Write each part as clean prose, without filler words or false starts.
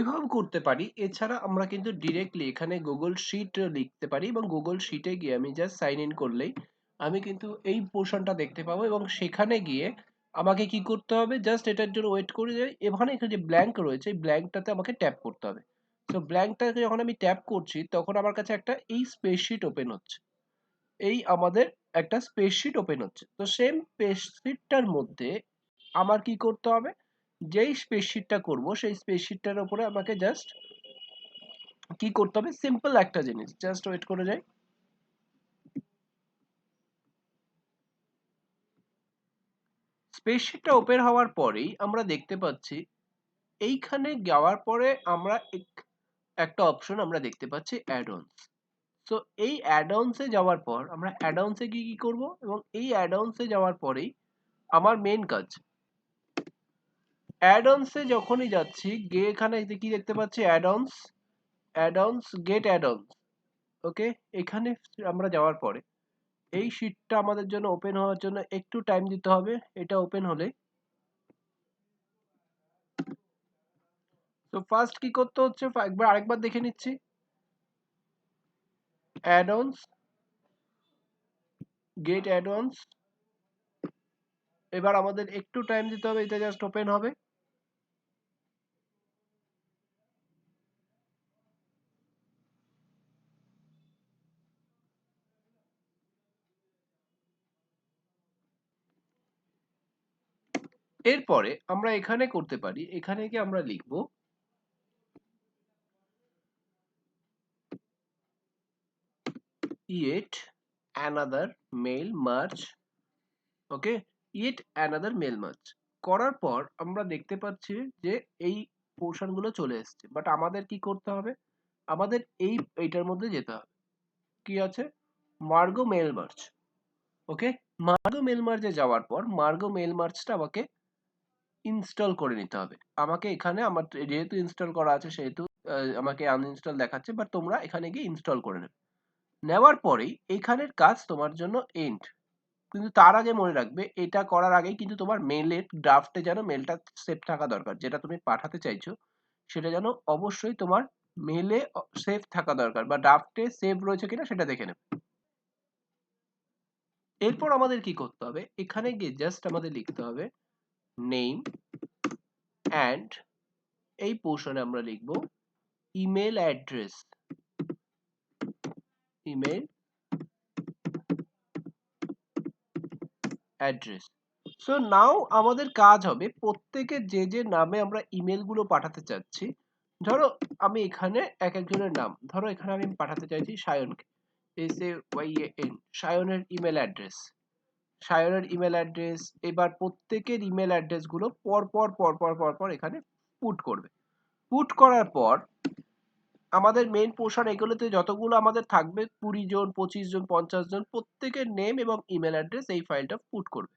এভাবে করতে পারি। এছাড়া আমরা কিন্তু ডিরেক্টলি এখানে গুগল শিট লিখতে পারি এবং গুগল শিটে গিয়ে আমি জাস্ট সাইন ইন করলেই আমি কিন্তু এই পোর্শনটা দেখতে পাবো এবং সেখানে গিয়ে আমাকে কি করতে হবে, জাস্ট এটার জন্য ওয়েট করে যাই। এখানে যে ব্ল্যাঙ্ক রয়েছে এই ব্ল্যাঙ্কটাতে আমাকে ট্যাপ করতে হবে। তো ব্ল্যাঙ্কটাকে যখন আমি ট্যাপ করছি তখন আমার কাছে একটা এই স্প্রেডশিট ওপেন হচ্ছে। এই আমাদের একটা স্প্রেডশিট ওপেন হচ্ছে। তো সেম স্প্রেডশিটটার মধ্যে আমার কি করতে হবে, যেই স্প্রেডশিটটা করব সেই স্প্রেডশিটটার উপরে আমাকে জাস্ট কি করতে হবে, সিম্পল একটা জিনিস, জাস্ট ওয়েট করে যাই। স্প্রেডশিটটা ওপেন হওয়ার পরেই আমরা দেখতে পাচ্ছি এইখানে যাওয়ার পরে আমরা একটা অপশন আমরা দেখতে পাচ্ছি অ্যাড অনস। তো এই অ্যাড অনসে যাওয়ার পর আমরা অ্যাড অনসে গিয়ে কি করব, এবং এই অ্যাড অনসে যাওয়ার পরেই আমার মেন কাজ, অ্যাড অনসে যখনই যাচ্ছি গিয়ে এখানে কি দেখতে পাচ্ছি, add ons get add ons. Okay, এখানে আমরা যাওয়ার পরে এই শিটটা আমাদের জন্য ওপেন হওয়ার জন্য একটু টাইম দিতে হবে। এটা ওপেন হলে তো ফার্স্ট কি করতে হচ্ছে আরেকবার দেখে নিচ্ছি, add ons get add ons. এবার আমাদের একটু টাইম দিতে হবে, এটা জাস্ট ওপেন হবে। এরপরে আমরা এখানে করতে পারি, এখানে কি আমরা লিখব yet another mail merge। ওকে, yet another mail merge করার পর আমরা দেখতে পাচ্ছি যে এই পোর্শন গুলো চলে এসেছে, বাট আমাদের কি করতে হবে, আমাদের এইটার মধ্যে যেতে হবে। কি আছে, মার্গো মেল মার্চ। ওকে, মার্গো মেল মার্চে যাওয়ার পর মার্গো মেল মার্চটা আমাকে ইনস্টল করে নিতে হবে। আমাকে এখানে আমার যেহেতু ইনস্টল করা আছে সেহেতু আমাকে আনইনস্টল দেখাচ্ছে, বাট তোমরা এখানে গিয়ে ইনস্টল করে নেবে। নেওয়ার পরেই এইখানের কাজ তোমার জন্য এন্ড। কিন্তু তার আগে মনে রাখবে এটা করার আগেই কিন্তু তোমার মেলের ড্রাফটে যেন মেলটা সেভ থাকা দরকার, যেটা তুমি পাঠাতে চাইছো সেটা যেন অবশ্যই তোমার মেলে সেভ থাকা দরকার, বা ড্রাফটে সেভ রয়েছে কিনা সেটা দেখে নেবে। এরপর আমাদের কি করতে হবে, এখানে গিয়ে জাস্ট আমাদের লিখতে হবে নেম অ্যান্ড এই পোর্শনে আমরা লিখব email address, email address. So now আমাদের কাজ হবে প্রত্যেকের যে যে নামে আমরা ইমেল গুলো পাঠাতে চাচ্ছি, ধরো আমি এখানে এক একজনের নাম, ধরো এখানে আমি পাঠাতে চাইছি সায়নকে, SAYAN, সায়নের ইমেল অ্যাড্রেস, সায়নের ইমেল অ্যাড্রেস। এবার প্রত্যেকের ইমেল অ্যাড্রেস গুলো পর পর পর পর পর পর এখানে পুট করবে। পুট করার পর আমাদের মেইন পোর্শন এগুলোতে যতগুলো আমাদের থাকবে 20 জন 25 জন 50 জন প্রত্যেকের নেম এবং ইমেল অ্যাড্রেস এই ফাইলটা পুট করবে।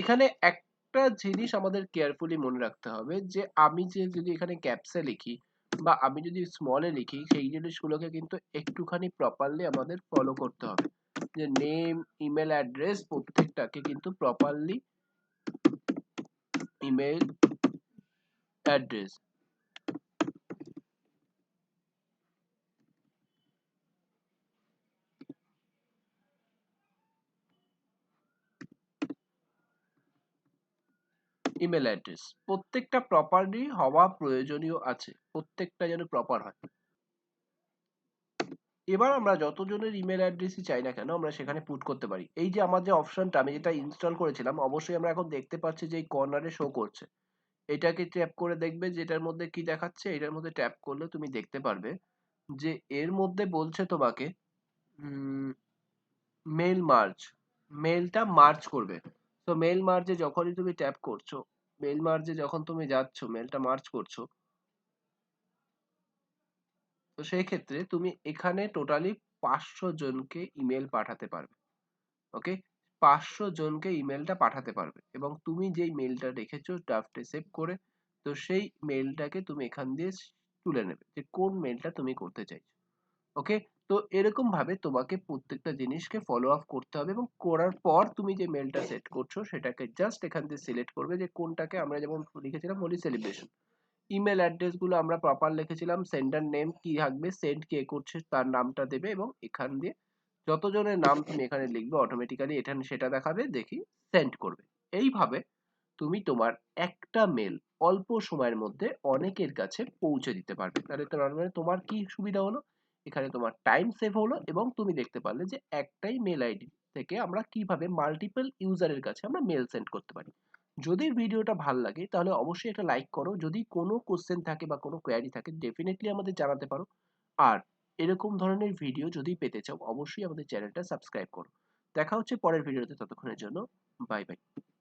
এখানে একটা জিনিস আমাদের কেয়ারফুলি মনে রাখতে হবে যে আমি যে যদি এখানে ক্যাপসে লিখি বা আমি যদি স্মলে লিখি সেই জিনিসগুলোকে কিন্তু একটুখানি প্রপারলি আমাদের ফলো করতে হবে, যে নেম ইমেল অ্যাড্রেস প্রত্যেকটাকে কিন্তু properly email address email address প্রত্যেকটা প্রপারলি হওয়া প্রয়োজনীয় আছে, প্রত্যেকটা যেন প্রপার হয়। এবার আমরা যতজনের ইমেল অ্যাড্রেসই চাই না কেন আমরা সেখানে পুট করতে পারি। এই যে আমার যে অপশনটা আমি যেটা ইনস্টল করেছিলাম অবশ্যই আমরা এখন দেখতে পাচ্ছি যে এই কর্নারে শো করছে। এটাকে ট্যাপ করে দেখবে যে এটার মধ্যে কি দেখাচ্ছে, এটার মধ্যে ট্যাপ করলে তুমি দেখতে পারবে যে এর মধ্যে বলছে তোমাকে মেল মার্জ, মেলটা মার্জ করবে। তো মেল মার্জে যখনই তুমি ট্যাপ করছো, মেল মার্জে যখন তুমি যাচ্ছ মেলটা মার্জ করছো, তো সেই ক্ষেত্রে তুমি এখানে টোটালি 500 জনকে ইমেল পাঠাতে পারবে। ওকে, 500 জনকে ইমেলটা পাঠাতে পারবে এবং তুমি যেই মেলটা রেখেছো ড্রাফটে সেভ করে, তো সেই মেলটাকে তুমি এখান দিয়ে তুলে নেবে যে কোন মেলটা তুমি করতে চাইছো। ওকে, তো এরকম ভাবে তোমাকে প্রত্যেকটা জিনিসকে ফলো আপ করতে হবে এবং করার পর তুমি যে মেলটা সেট করছো সেটাকে জাস্ট এখান দিয়ে সিলেক্ট করবে যে কোনটাকে আমরা যেমন লিখেছিলাম হোলি সেলিব্রেশন, ইমেল অ্যাড্রেস গুলো আমরা প্রপার লিখেছিলাম, সেন্ডার নেম কি থাকবে, সেন্ড কে করছে তার নামটা দেবে এবং এখান দিয়ে যতজনের নাম তুমি এখানে লিখবে অটোমেটিক্যালি এখানে সেটা দেখাবে, দেখি সেন্ড করবে। এইভাবে তুমি তোমার একটা মেল অল্প সময়ের মধ্যে অনেকের কাছে পৌঁছে দিতে পারবে। তাহলে তোমার মানে তোমার কি সুবিধা হলো, এখানে তোমার টাইম সেভ হলো এবং তুমি দেখতে পারলে যে একটাই মেল আইডি থেকে আমরা কিভাবে মাল্টিপল ইউজারের কাছে আমরা মেল সেন্ড করতে পারি। যদি ভিডিওটা ভালো লাগে তাহলে অবশ্যই একটা লাইক করো, যদি কোনো কোশ্চেন থাকে বা কোনো কোয়ারি থাকে ডেফিনেটলি আমাদের জানাতে পারো। আর এরকম ধরনের ভিডিও যদি পেতে চাও অবশ্যই আমাদের চ্যানেলটা সাবস্ক্রাইব করো। দেখা হচ্ছে পরের ভিডিওতে, ততক্ষণের জন্য বাই বাই।